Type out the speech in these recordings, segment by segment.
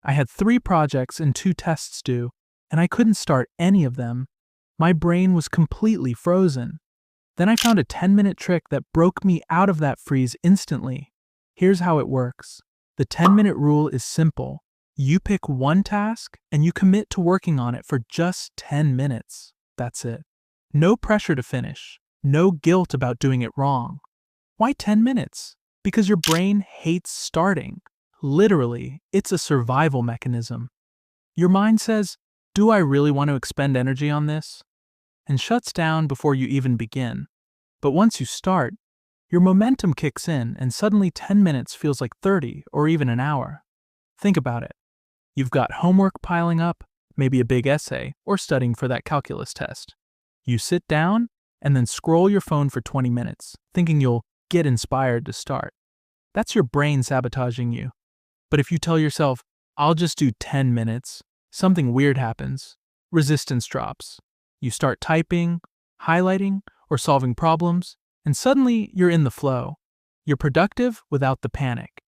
I had 3 projects and 2 tests due, and I couldn't start any of them. My brain was completely frozen. Then I found a 10-minute trick that broke me out of that freeze instantly. Here's how it works. The 10-minute rule is simple. You pick one task and you commit to working on it for just 10 minutes. That's it. No pressure to finish. No guilt about doing it wrong. Why 10 minutes? Because your brain hates starting. Literally, it's a survival mechanism. Your mind says, "Do I really want to expend energy on this?" and shuts down before you even begin. But once you start, your momentum kicks in and suddenly 10 minutes feels like 30 or even an hour. Think about it. You've got homework piling up, maybe a big essay, or studying for that calculus test. You sit down and then scroll your phone for 20 minutes, thinking you'll get inspired to start. That's your brain sabotaging you. But if you tell yourself, "I'll just do 10 minutes, something weird happens. Resistance drops. You start typing, highlighting, or solving problems, and suddenly you're in the flow. You're productive without the panic.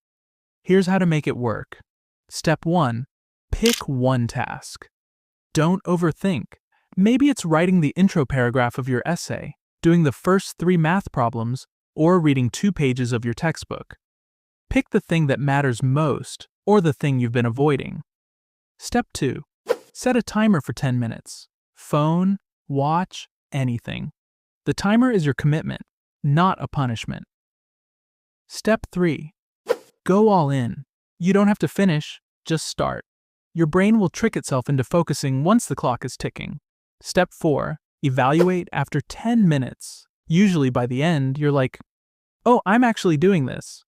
Here's how to make it work. Step 1. Pick one task. Don't overthink. Maybe it's writing the intro paragraph of your essay, doing the first 3 math problems, or reading 2 pages of your textbook. Pick the thing that matters most, or the thing you've been avoiding. Step 2. Set a timer for 10 minutes. Phone, watch, anything. The timer is your commitment, not a punishment. Step 3. Go all in. You don't have to finish, just start. Your brain will trick itself into focusing once the clock is ticking. Step 4. Evaluate after 10 minutes. Usually by the end, you're like, "Oh, I'm actually doing this."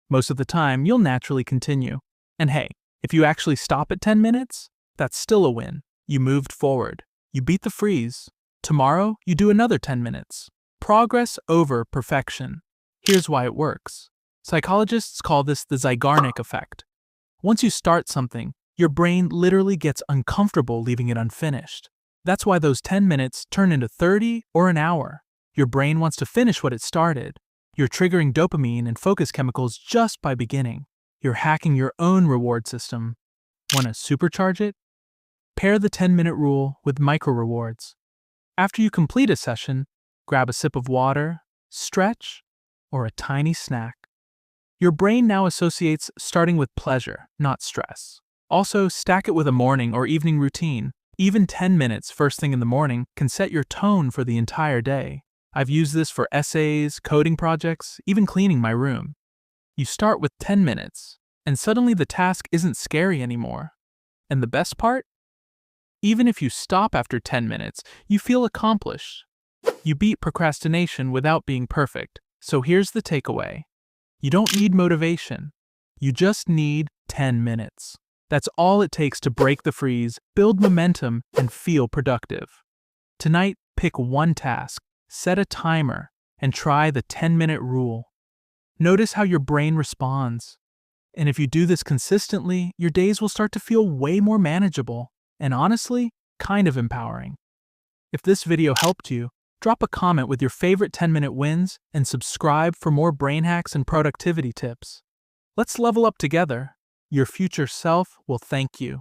Most of the time, you'll naturally continue. And hey, if you actually stop at 10 minutes, that's still a win. You moved forward. You beat the freeze. Tomorrow, you do another 10 minutes. Progress over perfection. Here's why it works. Psychologists call this the Zeigarnik effect. Once you start something, your brain literally gets uncomfortable leaving it unfinished. That's why those 10 minutes turn into 30 or an hour. Your brain wants to finish what it started. You're triggering dopamine and focus chemicals just by beginning. You're hacking your own reward system. Want to supercharge it? Pair the 10-minute rule with micro rewards. After you complete a session, grab a sip of water, stretch, or a tiny snack. Your brain now associates starting with pleasure, not stress. Also, stack it with a morning or evening routine. Even 10 minutes first thing in the morning can set your tone for the entire day. I've used this for essays, coding projects, even cleaning my room. You start with 10 minutes, and suddenly the task isn't scary anymore. And the best part? Even if you stop after 10 minutes, you feel accomplished. You beat procrastination without being perfect. So here's the takeaway. You don't need motivation. You just need 10 minutes. That's all it takes to break the freeze, build momentum, and feel productive. Tonight, pick one task, set a timer, and try the 10-minute rule. Notice how your brain responds. And if you do this consistently, your days will start to feel way more manageable, and honestly, kind of empowering. If this video helped you, drop a comment with your favorite 10-minute wins and subscribe for more brain hacks and productivity tips. Let's level up together. Your future self will thank you.